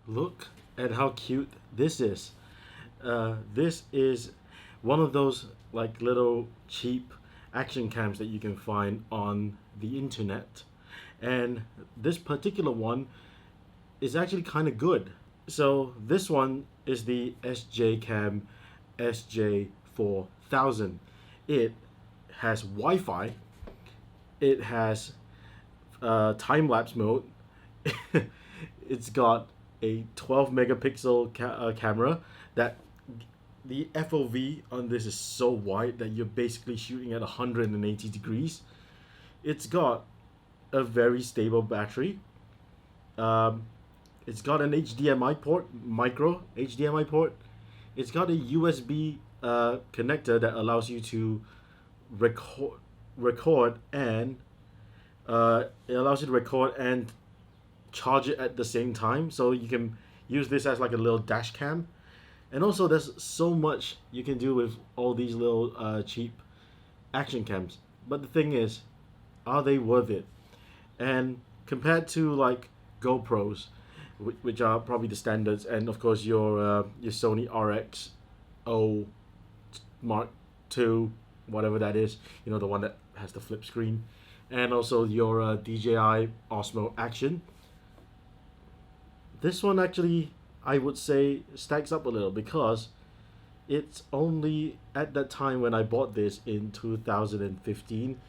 Look at how cute this is. This is one of those like little cheap action cams that you can find on the internet. And this particular one is actually kind of good. So this one is the SJ Cam SJ4000. It has Wi-Fi. It has time lapse mode. It's got a 12 megapixel camera that the FOV on this is so wide that you're basically shooting at 180 degrees. It's got a very stable battery. Um, it's got an HDMI port, micro HDMI port. It's got a USB connector that allows you to record and it allows you to record and charge it at the same time. So you can use this as like a little dash cam. And also, there's so much you can do with all these little cheap action cams. But the thing is, are they worth it? And compared to like GoPros, which are probably the standards, and of course your Sony RX0 Mark II, whatever that is, the one that has the flip screen, and also your DJI Osmo Action. This one actually, I would say, stacks up a little because it's only at that time when I bought this in 2015,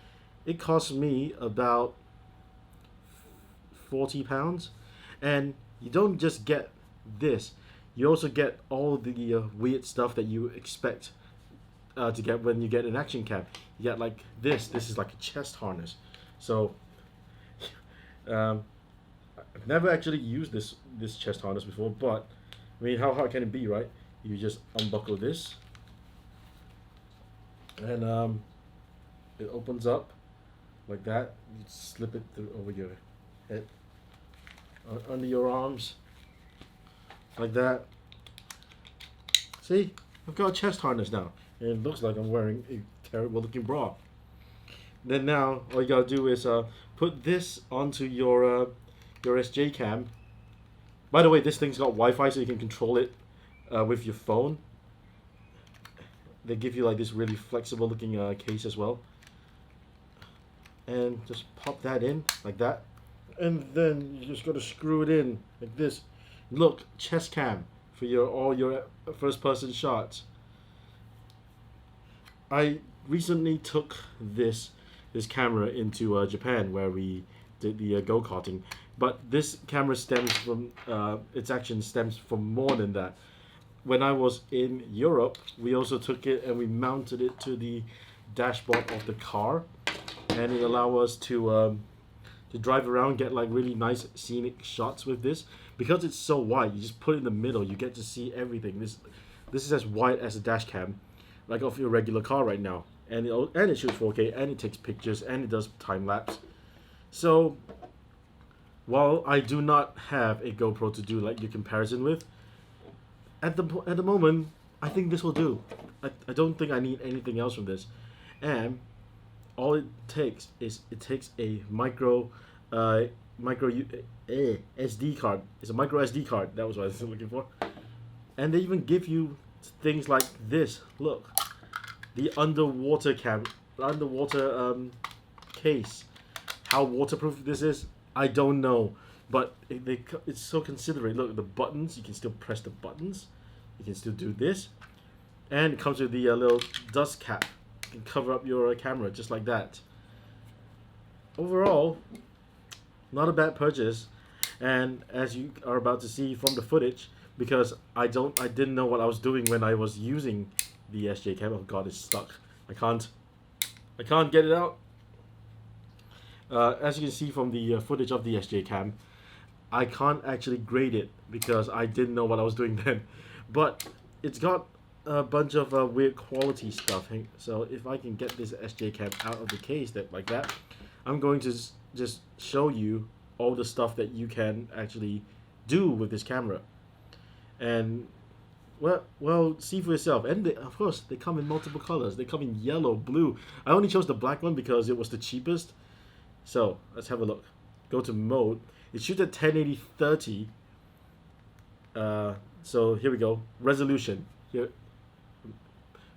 it cost me about £40, and you don't just get this, you also get all the weird stuff that you expect to get when you get an action cam. You get like this is like a chest harness. So um, I've never actually used this chest harness before, but I mean, how hard can it be, right? You just unbuckle this, and it opens up like that. You slip it through over your head, under your arms, like that. See, I've got a chest harness now, and it looks like I'm wearing a terrible looking bra. Then now, all you gotta do is put this onto your SJ cam. By the way, this thing's got Wi-Fi, so you can control it with your phone. They give you like this really flexible looking case as well, and just pop that in like that, and then you just gotta screw it in like this. Look, chest cam for all your first person shots. I recently took this camera into Japan where we did the go karting, but this camera stems from its action stems from more than that. When I was in Europe, we also took it and we mounted it to the dashboard of the car, and it allowed us to drive around, get like really nice scenic shots with this. Because it's so wide, you just put it in the middle, you get to see everything. This is as wide as a dash cam, like of your regular car right now, and it shoots 4K, and it takes pictures, and it does time lapse. So while I do not have a GoPro to do like your comparison with, at the moment, I think this will do. I don't think I need anything else from this, and all it takes is a micro SD card. It's a micro SD card. That was what I was looking for. And they even give you things like this. Look, the underwater case. How waterproof this is, I don't know, but it's so considerate. Look, the buttons, you can still press the buttons. You can still do this, and it comes with the little dust cap. You can cover up your camera just like that. Overall, not a bad purchase, and as you are about to see from the footage, because I didn't know what I was doing when I was using the SJ cam. Oh god, it's stuck. I can't get it out. As you can see from the footage of the SJ cam, I can't actually grade it because I didn't know what I was doing then. But it's got a bunch of weird quality stuff. So if I can get this SJ cam out of the case like that, I'm going to just show you all the stuff that you can actually do with this camera. And well, see for yourself. And of course, they come in multiple colors. They come in yellow, blue. I only chose the black one because it was the cheapest. So let's have a look. Go to mode. It shoots at 1080 30, So here we go. Resolution. Here,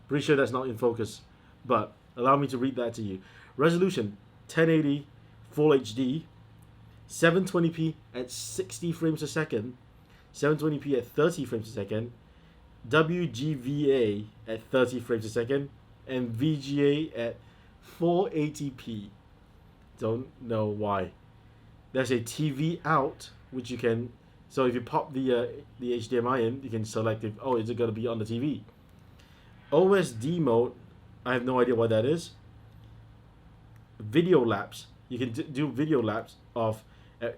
pretty sure that's not in focus, but allow me to read that to you. Resolution 1080 Full HD, 720p at 60 frames a second, 720p at 30 frames a second, WGVA at 30 frames a second, and VGA at 480p. Don't know why. There's a TV out, which you can. So if you pop the HDMI in, you can select if is it going to be on the TV. OSD mode, I have no idea what that is. Video lapse, you can do video lapse of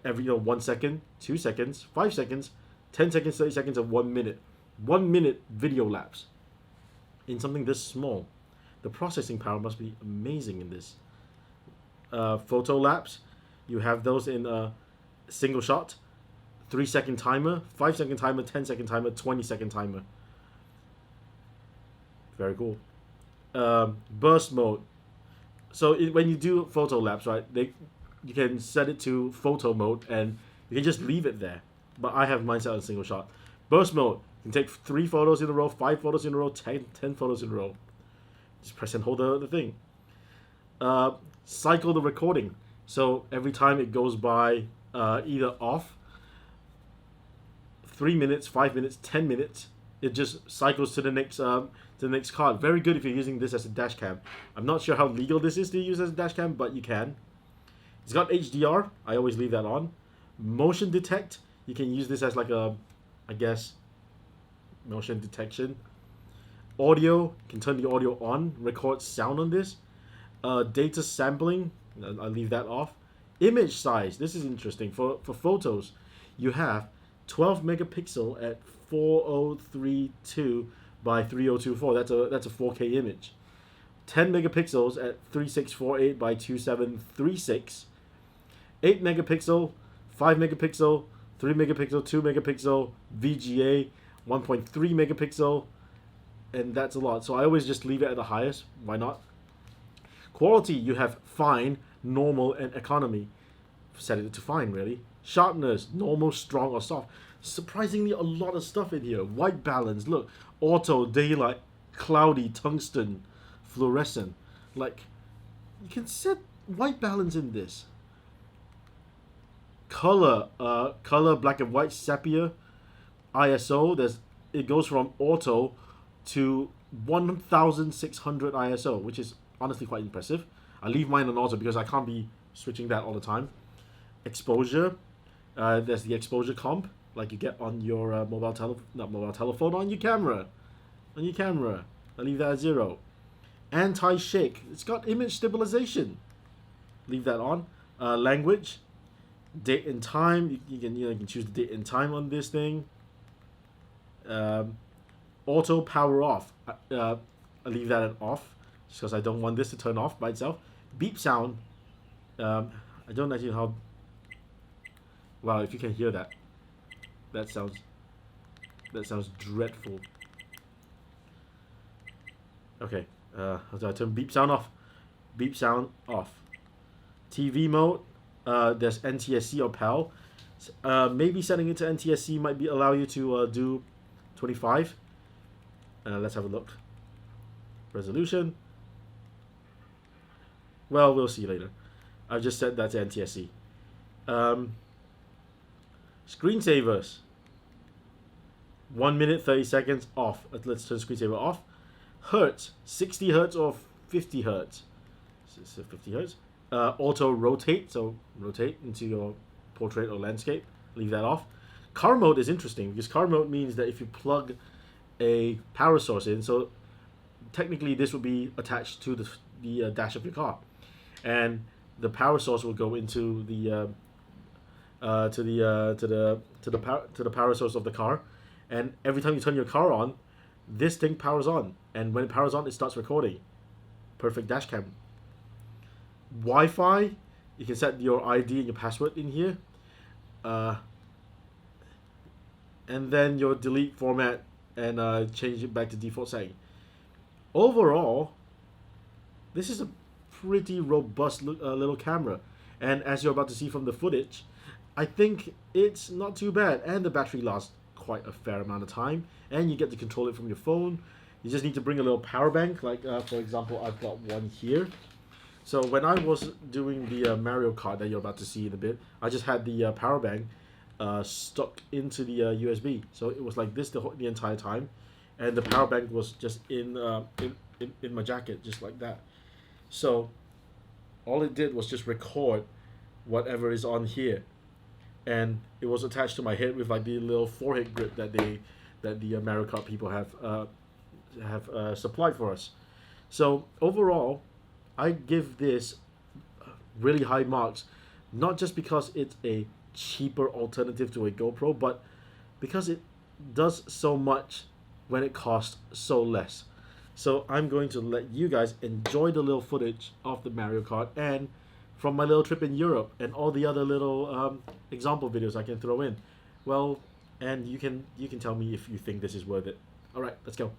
every 1 second, 2 seconds, 5 seconds, 10 seconds, 30 seconds, and 1 minute. 1 minute video lapse in something this small. The processing power must be amazing in this. Photo lapse, you have those in a single shot, 3-second timer, 5-second timer, 10-second timer, 20-second timer. Very cool. Burst mode. So when you do photo lapse, right, you can set it to photo mode and you can just leave it there. But I have mine set on single shot. Burst mode. You can take 3 photos in a row, 5 photos in a row, 10 photos in a row. Just press and hold the thing. Cycle the recording. So every time it goes by either off, 3 minutes, 5 minutes, 10 minutes, it just cycles to the next card. Very good if you're using this as a dash cam. I'm not sure how legal this is to use as a dash cam, but you can. It's got HDR. I always leave that on. Motion detect. You can use this as like a, I guess, motion detection. Audio. You can turn the audio on. Record sound on this. Data sampling. I'll leave that off. Image size. This is interesting. For photos, you have 12 megapixel at 4032 by 3024. That's a 4K image. 10 megapixels at 3648 by 2736. 8 megapixel, 5 megapixel, 3 megapixel, 2 megapixel, VGA, 1.3 megapixel, and that's a lot. So I always just leave it at the highest. Why not? Quality, you have fine, normal, and economy. Set it to fine, really. Sharpness, normal, strong, or soft. Surprisingly, a lot of stuff in here. White balance, look. Auto, daylight, cloudy, tungsten, fluorescent. Like, you can set white balance in this. Color, black and white, sepia. ISO, it goes from auto to 1600 ISO, which is honestly quite impressive. I leave mine on auto because I can't be switching that all the time. Exposure, there's the exposure comp, like you get on your telephone, on your camera. I leave that at 0. Anti-shake, it's got image stabilization. Leave that on. Language, date and time. You can choose the date and time on this thing. Auto power off. I leave that at off just because I don't want this to turn off by itself. Beep sound. I don't actually know how. Wow, if you can hear that, that sounds dreadful. Okay, how do I turn beep sound off? Beep sound off. TV mode. There's NTSC or PAL. Maybe setting it to NTSC might allow you to do 25. Let's have a look. Resolution. Well, we'll see later. I've just set that to NTSC. Screensavers. 1 minute, 30 seconds off. Let's turn screensaver off. Hertz. 60 hertz or 50 hertz. So 50 hertz. Auto rotate. So rotate into your portrait or landscape. Leave that off. Car mode is interesting because car mode means that if you plug a power source in, so technically this would be attached to the dash of your car, and the power source will go into the power source of the car, and every time you turn your car on, this thing powers on, and when it powers on, it starts recording. Perfect dash cam. Wi-Fi, you can set your ID and your password in here, and then your delete format and change it back to default setting. Overall, this is a pretty robust little camera, and as you're about to see from the footage, I think it's not too bad, and the battery lasts quite a fair amount of time, and you get to control it from your phone. You just need to bring a little power bank, like for example, I've got one here. So when I was doing the Mario Kart that you're about to see in a bit, I just had the power bank stuck into the USB. So it was like this the entire time, and the power bank was just in my jacket, just like that. So all it did was just record whatever is on here, and it was attached to my head with like the little forehead grip that the Mario Kart people have supplied for us. So overall, I give this really high marks, not just because it's a cheaper alternative to a GoPro, but because it does so much when it costs so less. So I'm going to let you guys enjoy the little footage of the Mario Kart and from my little trip in Europe and all the other little example videos I can throw in. Well, and you can tell me if you think this is worth it. All right, let's go.